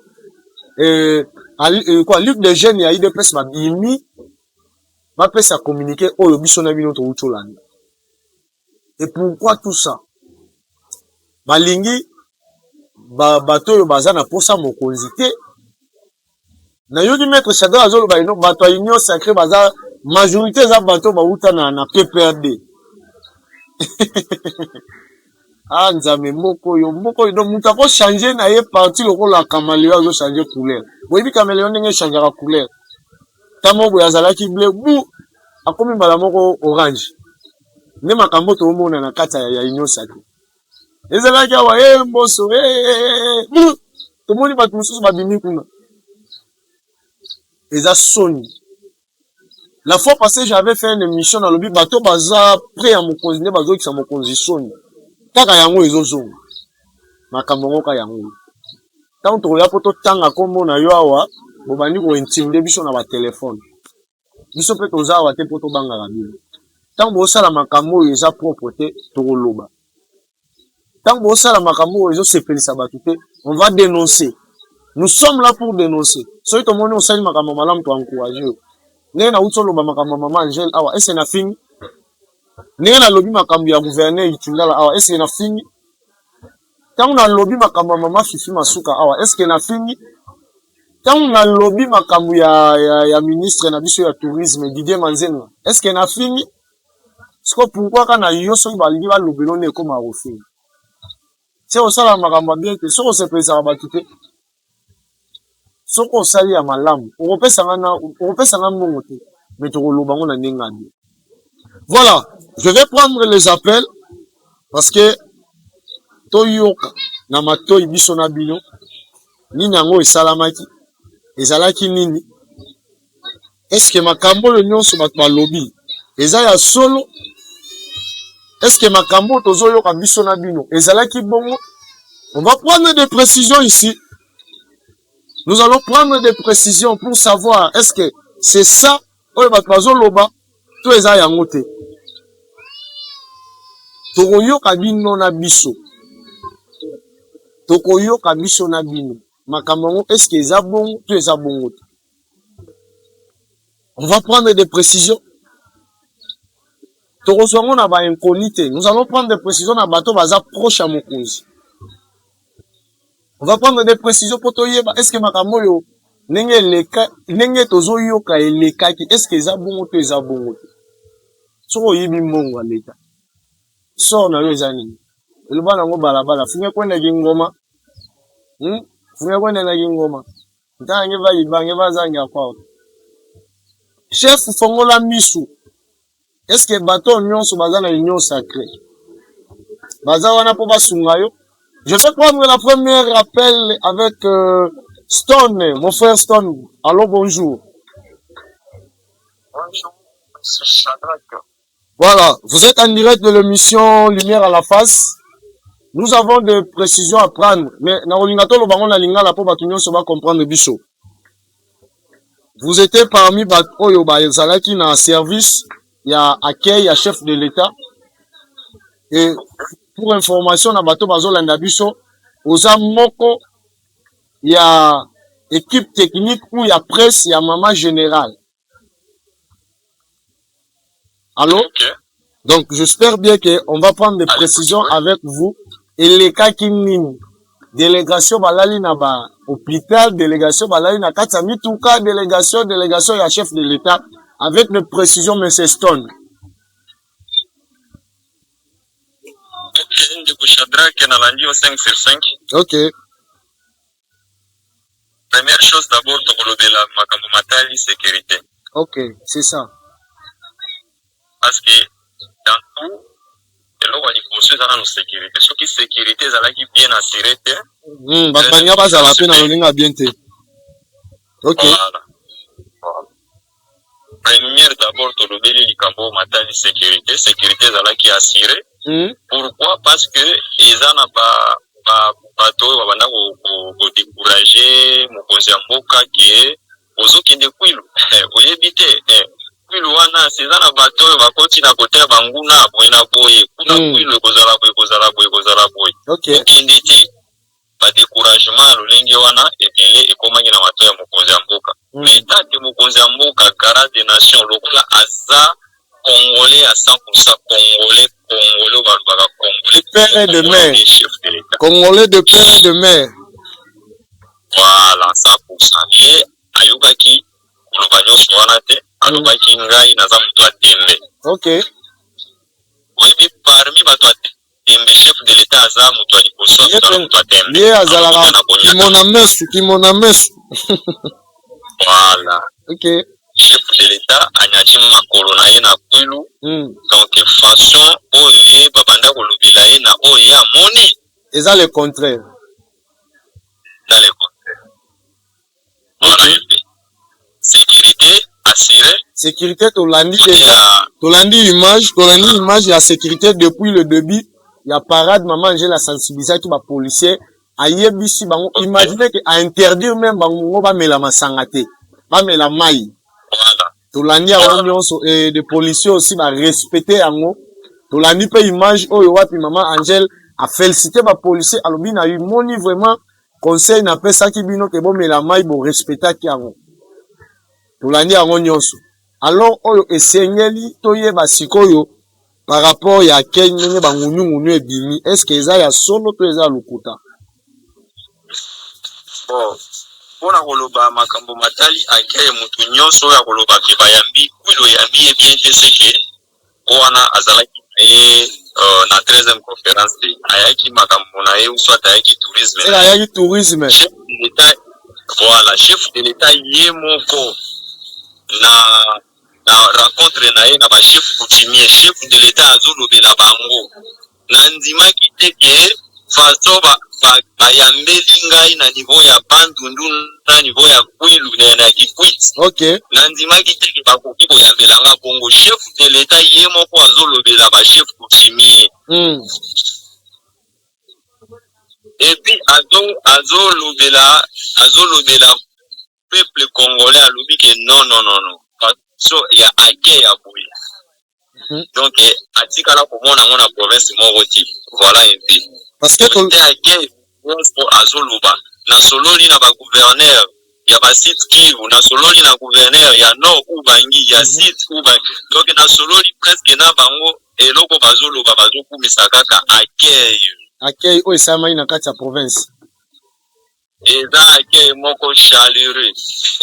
ligue de jeunes ya idps babimi bapesa communiqué oyo biso na bino touti olanda et pourquoi tout ça balingi bato oyo baza na posa mokonzi te nayoki maître chadra azoloba ino bato ya union sacré baza majorité eza bato bauta na pprd nzambe moko oyo donc moto akochange na ye parti lokola caméléon azochange couleur boyebi caméléon ndenge echangeaka couleur ntango boye azalaki bleu bu akomi mbala moko orange nde makambo toomona na kati ya union sacré ezalaki awa mboso tomoni bato mosusu babimi kuna eza soni la fois passée j'avais fait une émission na lobi bato baza près ya mokonzi nde bazokisa mokonzi soni kaka yango ezozonga makambo moko yango ntango tokoya mpo totanga nkombo na yo awa bobandi kointimide biso na batelefone biso mpe toza awa te mpo tobangaka bino ntango bosala makambo oyo eza propre te tokoloba ntango bosala makambo oyo ezosepelisa bato te on va dénoncer nous sommes là pour dénoncer soki tomoni osali makambo malamu toencourage yo ndenge nauti oloba makambo ya mama Angèle awa ese na fini ndenge nalobi makambo ya gouverneur Itundala awa ese na fini ntango nalobi makambo ya mama Fifi Masuka awa eske na fini ntango nalobi makambo ya ministre na biso ya tourisme Didier Manzenga eske na fini siko pourquoi kana yo soki balingi balobelo na ekoma refini se osala makambo bien te soko osepesaka bato te soko osali ya malamu okopesanga mbongo te mais tokoloba ngo na ndenge ya bien. Voilà, je vais prendre les appels parce que toyoka na matoi biso na bino nini yango esalamaki ezalaki nini est-ce que makambo le nyonso bato balobi eza ya solo est-ce que makambo tozoyoka biso na bino ezalaki bongo. On va prendre des précisions ici. Nous allons prendre des précisions pour savoir est-ce que c'est ça oyo bato bazoloba to eza yango te. Tokoyoka bino na biso. Tokoyoka biso na bino. Makambo yango est-ce que eza bongo to eza bongo te. On va prendre des précisions. Tokozwango na ba incolite. Nous allons prendre des précisions na bato baza proche à mokonzi. On va prendre des précisions pour toyeba est-ce que makambo yo nenge tozo yoka elekaki est-ce que eza bongo to eza bongo te. Soko yibi mbongo ya leta. So na yo eza nini. Eloba nango balabala funye kwenda ngoma. Funye kwenda na ngoma. Ntange va yibange bazanga kwa. Chef fongola misu. Est-ce que bateau nyonso baza na union sacrée? Baza wana po basunga yo. Je vais prendre la première appel avec Stone, mon frère Stone. Allô, bonjour. Bonjour, c'est Shadrach. Voilà, vous êtes en direct de l'émission Lumière à la face. Nous avons des précisions à prendre, mais na olingato lo bango na lingala po bato nyonso ba comprendre biso. Vous étiez parmi bato oyo ba ezalaki na service, il y a accueil, il y a chef de l'État. Et pour information na bato bazolanda biso, oza moko il y a équipe technique ou il y a presse, il y a maman générale. Allô? Okay. Donc j'espère bien qu'on va prendre des précisions avec vous. Et les cas qui nini, délégation balali na ba hôpital, délégation balali na katami tout cas délégation il y a chef de l'État avec des précisions monsieur Stone. Ok, ndeko Shadrach na landi au 5 sur 5. Ok. Première chose d'abord tokolobela makambo matali sécurité. Ok, c'est ça. Parce que dans tout eloko ya liboso eza nano sécurité. Soki sécurité ezalaki bien assuré te. Bafanya bazala pe na lolinga bien te. Ok. Voilà. Première d'abord tolobeli likambo matali sécurité. Sécurité ezalaki assuré. Pourquoi? Parce que eza na bato oyo babanda kodécourager mokonzi ya mboka ke ozokende kwilu oyebi te kwilu wana seza na bato oyo bakoti na kote ya banguna boye na boye kuna kwilu ekozala boye okende te badécouragement ya lolenge wana ebele ekomangi na bato ya mokonzi ya mboka mais tate mokonzi ya mboka garant des nations lokola aza Congolais à 100%, Congolais balbaka Congolais. De père et de mère. Congolais de père et de mère. Voilà, 100%. Et ayokaki koloba nyonso wana te, alobaki ngai naza moto atembe. Ok. Oyebi parmi bato atembe chef de l'État aza moto ya liboso azala moto atembe. Ye azalaka kimona mesu. Voilà. Ok. Chef de l'État anyaki makolo na ye na kwilu. Donc façon oyo babanda kolobela ye na oyo amoni eza le contraire. Dans le contraire. Voilà. Sécurité assurée. Sécurité tolandi déjà. Tolandi image ya sécurité depuis le début. Ya parade maman Angèle la sensibilisation ba policier ayebisi bango imaginez que à interdire même bango ba mela masanga te. Ba mela mai. Voilà. Tolandi a nyonso et des policiers aussi ba respecter yango. Tolandi pe image oyo wapi maman Angèle a félicité ba policier alobi na yu moni vraiment conseil na pesa ki bino ke bo mela mai bo respecter ki yango. Tolandi yango nyonso. alors oyo esengeli toyeba sikoyo par rapport ya Kenya ndenge bangunyu ebimi est-ce que eza ya solo to eza lokuta? Bon, pona koloba makambo matali akeye mutu nyonso ya koloba ke bayambi kwilo yambi bien te seke wana azalaki na 13e conférence ayaki makambo na ye soit ayaki tourisme. C'est ayaki tourisme. Chef de l'État, voilà, chef de l'État ye moko na rencontre na ye na ba chef coutumier, chef de l'État azolobela bango na ndimaki te ke faso bayambeli ngai na niveau ya Bandundu na niveau ya Kwilu na Kikwit. Okay. Na ndimaki te ke bakoki koyambela nga bongo chef de l'État ye moko azolobela ba chef coutumier. Et puis azolobela peuple congolais alobi ke non. So ya ake ya boye. Donc atikala komona ngona province moko ti. Voilà un peu. Parce que ake azoloba na sololi na ba gouverneur ya ba site Kivu, na sololi na gouverneur ya Nord Ubangi, ya site Ubangi. Donc na sololi presque na bango eloko bazoloba bazokumisa kaka ake o esama ina kati ya province. Eza ake moko chaleureux.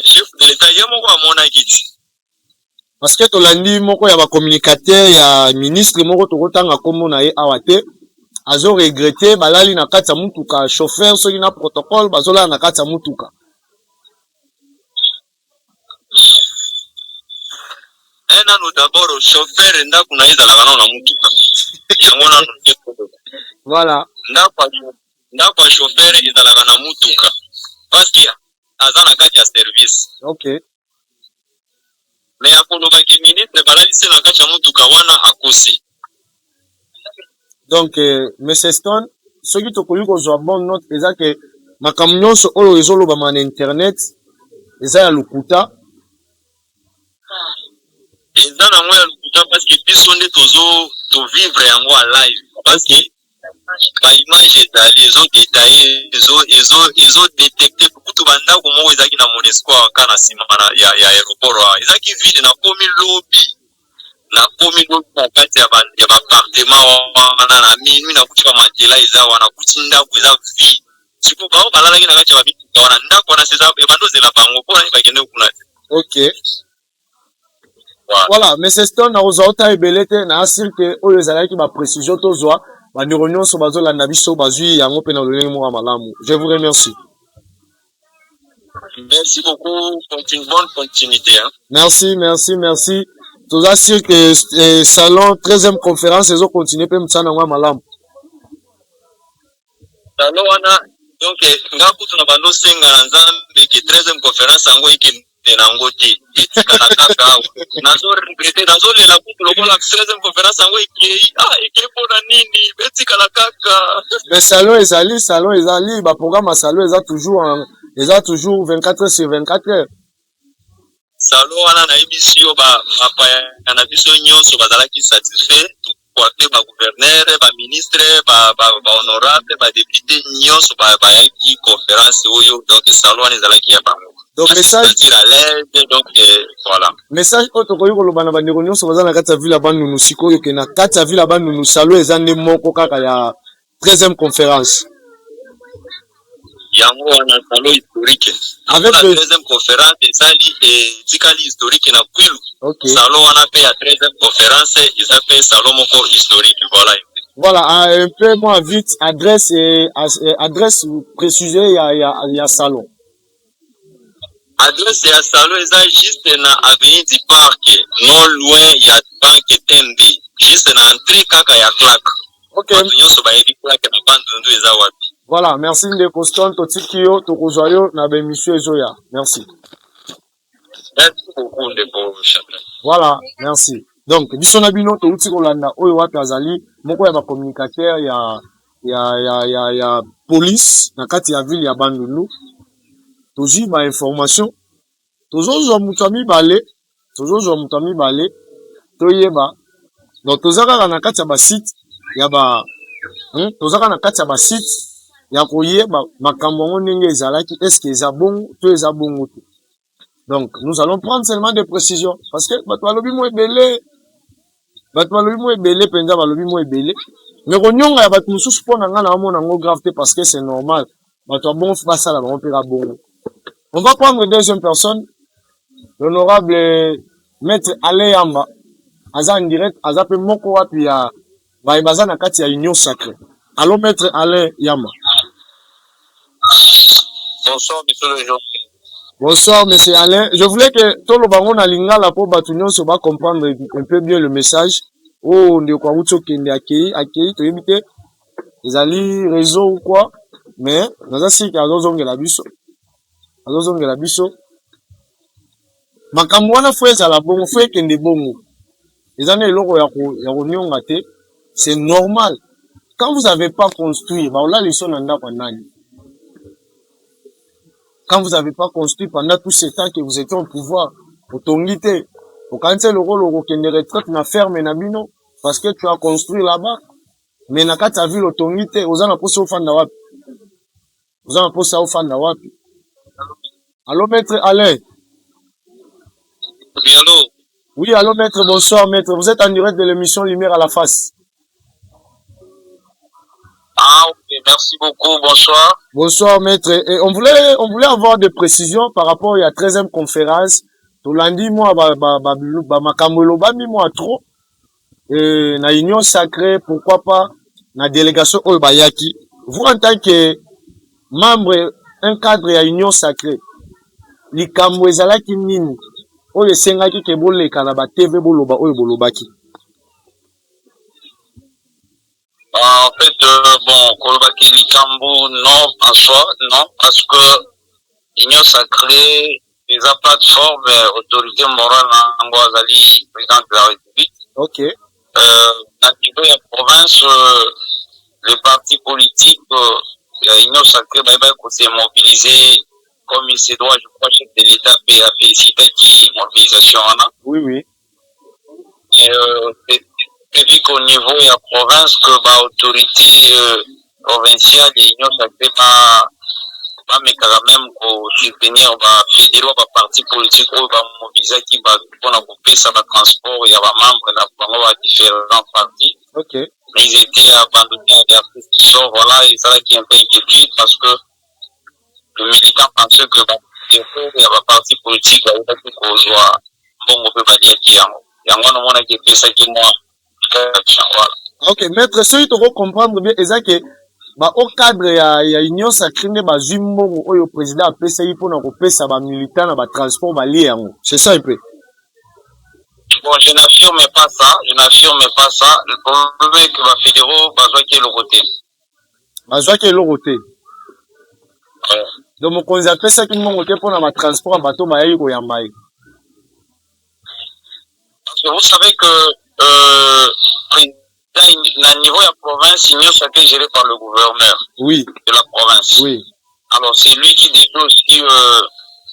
Chef de l'État ye moko amona kiti. Parce que tolandi moko ya ba communicateur ya ministre moko tokotanga kombo na ye awate azo regretter balali na kati ya mutuka chauffeur soki na protocole bazola na kati ya mutuka. Nous d'abord chauffeur ndako na ezala na mutuka. Yango na Voilà. Ndako chauffeur ezala na mutuka. Parce que azana kati ya service. Okay. Mais akoloba ki ministre balali se na kati ya mutuka wana akosi. Donc Monsieur Stone, ce qui tokoli kozwa bon note eza ke makambo nyonso oyo ezoloba na internet eza ya lokuta. Eza na moya lokuta parce que biso nde to vivre yango a live. Parce que ba image ezali ezo détecter kutu bandako moko ezaki na Monesco kana sima ya aéroport ezaki vide na komi lobby na kati ya ba appartement wana na minuit na kuti ba matela eza wana kuti ndako eza vide siko bao balala na kati ya babitu wana ndako wana seza ebandozela bango pona ni bakende kuna. OK. Voilà, Monsieur Stone na ozauta ebelete na asile que oyo ezalaki ba précision tozwa ba neurones so bazolanda biso bazui yango pe na lolenge mo malamu. Je vous remercie. Merci beaucoup. Bonne continuité. Hein. Merci. Tous assure que salon 13e conférence ils ont continué pe mtsana ngwa malamu. Salon wana donc ngaku tuna bando senga na nzambe ke 13e conférence yango ike nango te etikala kaka nazo regretter nazo lela kutu lokola 13e conférence yango ike pona nini betikala kaka. Mais salon ezali ba programme salon eza toujours 24 heures sur 24 heures. Salon wana na ebisio ba na biso nyonso bazalaki satisfait kwa ba gouverneur ba ministre ba honorable ba député nyonso ba yaki conférence oyo donc salon wana ezalaki ya bango. Donc message à l'aide donc voilà. Message otokoyi koloba na bandeko nyonso bazana kati ya ville Bandundu sikoyo ke na kati ya ville Bandundu salon ezande moko kaka ya 13e conférence. Yango wana salon historique. Avec la 13e conférence ezali tikali historique na Kwilu. Okay. Salon wana pe ya 13e conférence ezapé salon moko historique voilà. Voilà, un peu moins vite adresse précisée ya salon. Adresse ya salon eza juste na avenue du Parc, non loin ya banque TNB, juste na entrée kaka ya claque. OK. Nyonso ba yebi claque na Bandundu eza wapi. Voilà, merci ndeko Stone totikio tokozwayo na ba émission ezoya. Merci. Merci beaucoup ndeko Chapin. Voilà, merci. Donc biso na bino to uti kolanda oyo wapi azali moko ya ba communicateur ya police na kati ya ville ya Bandundu. Tozi ba information tozozwa mutami balé toyeba donc tozaka na kati ya ba site ya ba tozaka na kati ya ba site ya koyeba makambo ngo ndenge ezalaki est-ce que eza bongo to eza bongo te Donc, nous allons prendre seulement des précisions. Parce que, batwalobi mo ebele, penza balobi mo ebele. Mais ronyonga ya batu mususu po na nga na amona ngo gravité parce que c'est normal. Bato bon face à la bon pera bon. On va prendre deuxième personne, l'honorable maître Alain Yamba. Aza en direct, aza pe moko wapi ya baza na kati ya union sacrée. Allô maître Alain Yamba. Bonsoir monsieur le journaliste. Bonsoir monsieur Alain. Je voulais que tout le baron na lingala po batu nyonso ba comprendre un peu bien le message. Oh, on kwa uto kende akei to yebite. Ezali réseau ou quoi? Mais naza sika azozongela biso. Makambo wana fo ezala bongo, fo ekende bongo. Ezana eloko ya konyonga te. C'est normal. Quand vous avez pas construit, bah là les gens n'ont pas nani. Quand vous avez pas construit pendant tous ces temps que vous étiez au pouvoir, au tongité, au cancer le rôle au kende retraite na ferme na bino, parce que tu as construit là-bas. Mais na kati a vu le tongité, ozana posa ofanda wapi. Ozana posa ofanda wapi. Allô maître Alain. Oui, allô. Oui, allô maître, bonsoir maître. Vous êtes en direct de l'émission Lumière à la face. Ah ok, merci beaucoup, bonsoir. Bonsoir maître. Et on voulait avoir des précisions par rapport à la 13e conférence. Tout lundi, moi, makamolo bami moi trop. Na union sacrée, pourquoi pas, na délégation Obayaki. Vous en tant que membre, un cadre à union sacrée, likambo ezalaki nini oyo esengaki ke boleka na ba TV boloba oyo bolobaki? En fait, bon, kolobaki likambo, non, en soi, non, parce que l'union sacrée, les plateformes, autorité morale, en Guazali, président de la République. Ok. À niveau de la province, les partis politiques, l'union sacrée, s'est mobilisé comme il se doit, je crois, chef de l'État a félicité qui mobilisation. Oui, oui. C'est vu qu'au niveau de la province, que l'autorité provinciale et l'union sacrée, mais quand même, pour soutenir fédéraux, partis politiques, mobiliser qui pour couper ça, transport, il y a des membres de différents partis. Ok. Mais ils étaient abandonnés à la prescription, voilà, et ça qui est un peu inquiétude parce que le militant pensait que il y a des partis politiques qui ont été causés bon on peut pas dire qu'il y a un qui fait ça qui moi voilà. Ok maître ce tu dois comprendre bien exact ba au cadre ya union sacrée ne ba zimbo oyo président a pesa pour na kopesa ba militant na ba transport ba lié yango c'est ça un peu. Bon je n'affirme pas ça le problème est que ba fédéraux bazwa qui est le côté ouais. Donc, mon conseil appelle ça qu'il m'a monté pour ma transport en bateau, ma yaïko yambaï. Parce que vous savez que, dans le niveau de la province, l'union sacrée est gérée par le gouverneur. Oui. De la province. Oui. Alors, c'est lui qui devait aussi,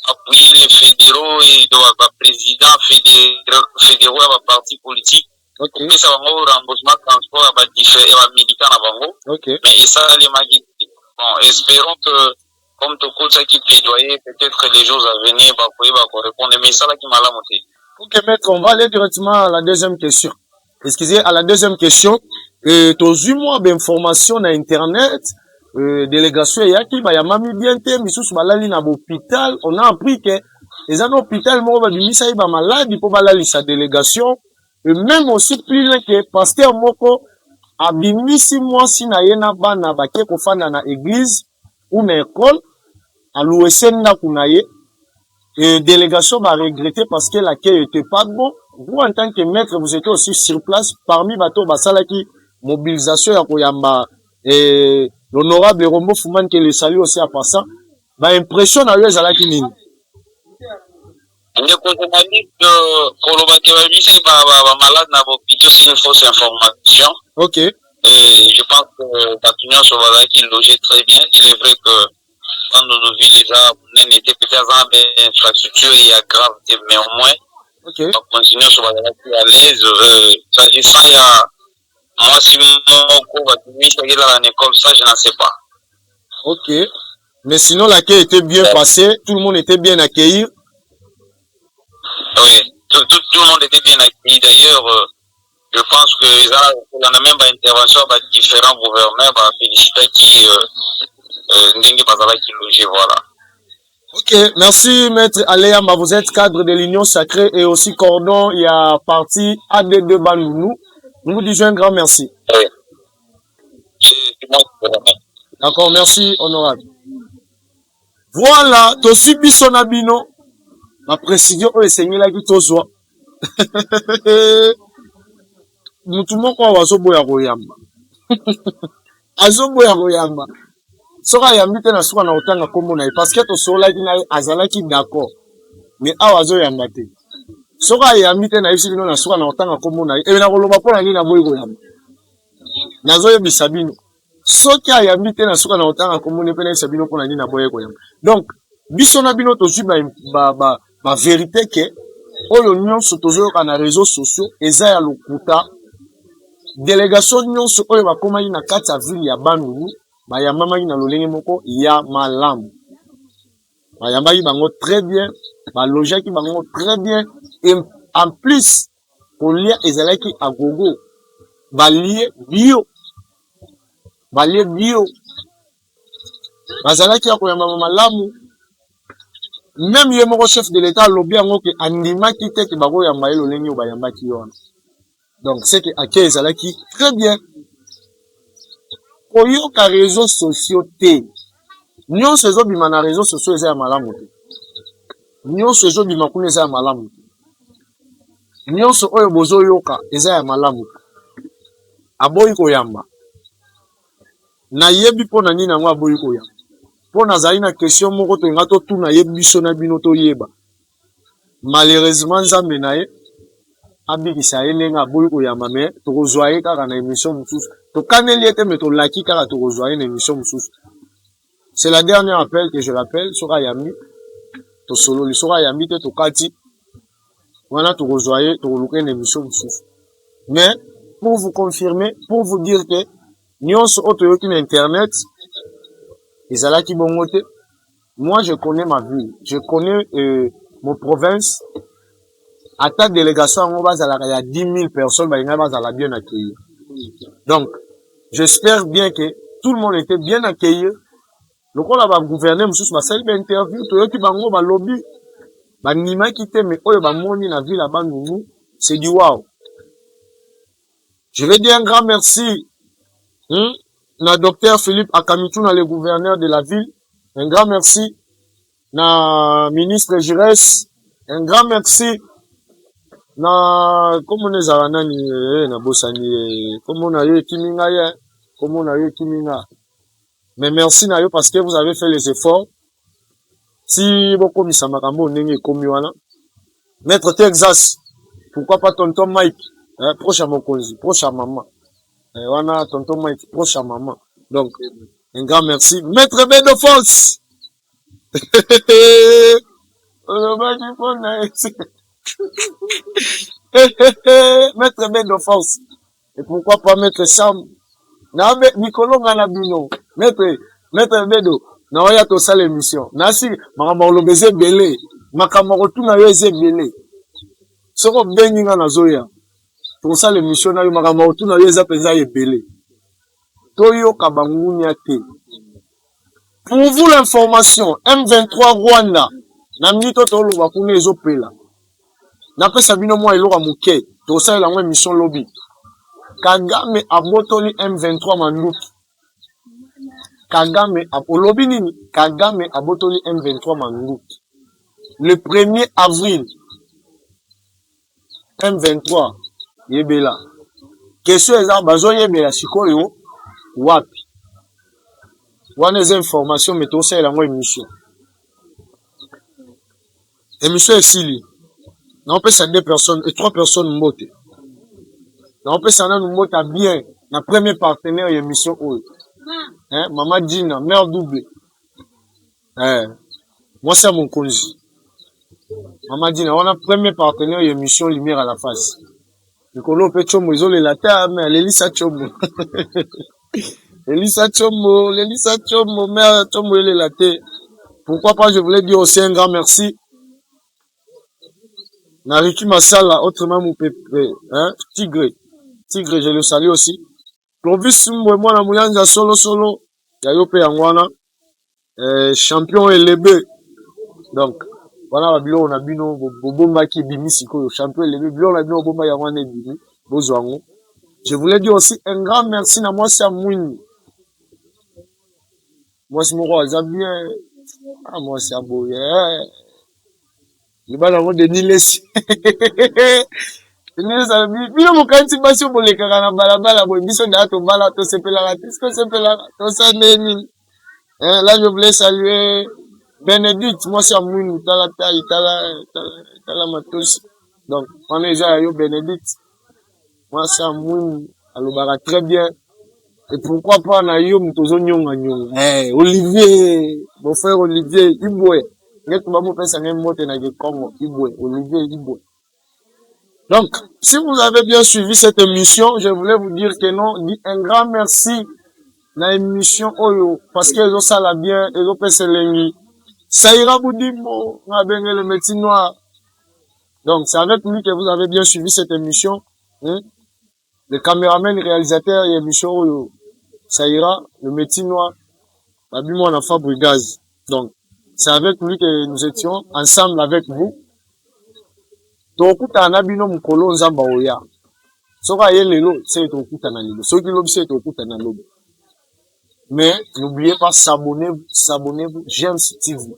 appuyer les fédéraux et le président fédéraux et le parti politique. Ok. Et ça va avoir un remboursement de transport et les militants à Bango. Ok. Mais ça, les magiques. Bon, espérons que, comme tout ça qui plaidoyer, peut-être les jours à venir, répondre. Mais ça, là, qui m'a la montée. Ok, maître, on va aller directement à la deuxième question. Excusez, à la deuxième question. T'as eu moi d'informations dans Internet, délégation yaki, bah, y'a mami bien te, misous balali na l'hôpital. On a appris que, les gens hôpital, moi, bah, bimisa iba malade, pour balali sa délégation. Et même aussi plus loin que pasteur moko, abimisi moi si na yena bana, bah, ko fanda na église, ou na école, à l'OSN na kunaye, et délégation va regretter parce que l'accueil était pas bon. Vous, en tant que maître, vous étiez aussi sur place, parmi bateau basalaki, mobilisation ya koyamba, et l'honorable Rombo Fouman qui le salue aussi à passant, bah, impression na yo ezalaki nini? Les journalistes, malade n'a pas c'est une fausse information. Ok. Et je pense que l'opinion sur la qui logeait très bien. Il est vrai que dans nos villes, déjà, on était peut-être dans l'infrastructure et il y a grave, mais au moins, okay. On continue sur la qui est à l'aise. S'agissant, il y a, moi, si mon cours va finir à l'école, ça, je n'en sais pas. Ok. Mais sinon, l'accueil était bien passé, tout le monde était bien accueilli. tout le monde était bien accueilli. D'ailleurs, je pense que dans la même intervention, différents gouverneurs félicitaient qui Ndenge Bazala qui logeait, voilà. Ok, merci Maître Aléamba, vous êtes cadre de l'Union Sacrée et aussi cordon, il y a parti AD2 Bandounou. Nous vous disons un grand merci. Oui. C'est moi qui vous remercie. D'accord, merci honorable. Voilà, tosi biso na bino. Ma précision oyo esengela ki tozwa. Mutu moko azoboya koyamba. Azoboya koyamba. Soka yambi te na suka na otanga kombo na ye parce que tosolaki na ye azalaki d'accord. Mais awa azoyamba te. Soka yambi te na ye sili na suka na otanga kombo na ye. Ebe na koloba pona nini na boyi koyamba. Nazoyebisa bino. Soki ayambi te na suka na otanga kombo ne pe na yebisa bino pona nini na boyi koyamba. Donc biso na bino tozwi ba vérité que oyo nyonso tozoyoka na réseaux sociaux eza ya lokuta délégation nyonso oyo bakomaki na kati ya ville ya Bandundu bayambamaki na lolenge moko ya malamu bayambaki bango très bien balojaki bango très bien et en plus kolia ezalaki agogo balie bio bazalaki ya koyamba malamu. Même ye moko chef de l'état lobi yango ke andimaki te ke bako yamba ye lolenge oyo bayambaki wana. Donc c'est que ake ezalaki très bien. Koyoka réseaux sociaux te. Nyonso ezobima na réseaux sociaux eza ya malamu te. Nyonso ezobima kuna eza ya malamu te. Nyonso oyo bozoyoka eza ya malamu te. Aboyi koyamba. Na yebi pona nini yango aboyi koyamba. Pour nazali na question moko to ngato tuna yebiso na bino to yeba. Malheureusement nzambe na ye abikisa ye nenga boyi koyamba me to kozwa ye kaka na émission mususu. To kaneli ete me to laki kaka to kozwa ye na émission mususu. C'est la dernière appel que je l'appelle soka yambi to solo li soka yambi te to kati. Wana to kozwa ye to luka na émission mususu. Mais pour vous confirmer, pour vous dire que nyonso oto yoki na internet ezalaki bongo te. Moi je connais ma ville, je connais mon province. À ta délégation on va il y a 10 000 personnes balinga bazala bien accueillir. Donc j'espère bien que tout le monde était bien accueilli. Le kola ba gouverner mususu ba sali ba interview to yoki bango ba lobby ba nima kité mais oyo ba moni na ville à Bandundu, c'est du wow. Je vais dire un grand merci na docteur Philippe Akamituna, le gouverneur de la ville. Un grand merci. Na ministre Giresse. Un grand merci. Na comment on ezala nani na bosani comment on a eu kiminga ya comment on a eu kiminga. Mais merci na yo parce que vous avez fait les efforts. Si beaucoup misa makambo ndenge komi wana. Maître Texas. Pourquoi pas tonton Mike? Proche à Mokonzi, proche à maman. Wana tonton Mike, proche à maman. Donc, un grand merci. Maître B de force. Maître B de force. Et pourquoi pas Maître Sam? Na Nicolo Ganabino. Maître Bedo. Na oya to sale émission. Nasi, makambo lobeze belé. Makambo tuna yo eze belé. Soko bengi nga na zoya. Pour ça l'émission na yo makambo tuna yo eza penza ebelé. Toyo kabangunya te. Pour vous l'information, M23 Rwanda, na mito to lo bakune ezopela. Na pesa bino mwa eloko muke, to ça la émission lobby. Kagame abotoli M23 manduki. Kagame apolobi nini? Kagame abotoli M23 manduki. Le 1er avril M23 yebela. Question eza bazo yebela sikoyo wapi. Wana les informations mais to ça la émission. Émission esili. Na on peut ça 2 personnes et 3 personnes mbote. Na on peut ça na mbote bien na premier partenaire émission oyo. Hein, Mama Dina, mère double. Moi c'est mon conji. Mama Dina, on a premier partenaire émission Lumière à la face. Le colo peut chomo isolé la terre mais Elisa chomo. Elisa chomo, mère chomo elle la terre. Pourquoi pas je voulais dire aussi un grand merci Nariki Masala, autrement mon pépé, hein, Tigre, je le salue aussi. Clovis moi na Muyanja solo, yayo pe yangwana, champion LB. Donc, voilà, on a bino, bomba qui bimi siko, champion LB, on a bino bomba yangwana bimi, bozwango. Je voulais dire aussi un grand merci à moi, c'est à Mouni. Moi, c'est mon roi, bien. Ah, moi, c'est à Boye. Il va dans de Niles. Bino mokanti basi obolekaka na balabala boye biso na to bala to sepelaka tisko sepelaka to saneni. Là je voulais saluer Bénédicte, moi c'est Amouni tala matos. Donc on est déjà yo Bénédicte. Moi c'est Amouni alobaka très bien. Et pourquoi pas na yo mtozo nyonga nyonga. Olivier, mon frère Olivier Iboué. Nget ba mo pesa ngem mote na Congo Iboué, Olivier Iboué. Donc, si vous avez bien suivi cette émission, je voulais vous dire que non, un grand merci dans l'émission Oyo, parce qu'ils ont ça là bien, ils ont passé l'ennemi. Ça ira vous dire, on a bien le métier noir. Donc, c'est avec lui que vous avez bien suivi cette émission. Hein? Le caméraman, le réalisateur, l'émission Oyo. Ça ira, le métier noir. Abîme on a fait gaz. Donc, c'est avec lui que nous étions ensemble avec vous. Tokuta na bino mukolo nzamba oya. Soka ye lelo, c'est tokuta na lelo. Soki lobi c'est tokuta na lobi. Mais n'oubliez pas s'abonner-vous, j'aime ce TV.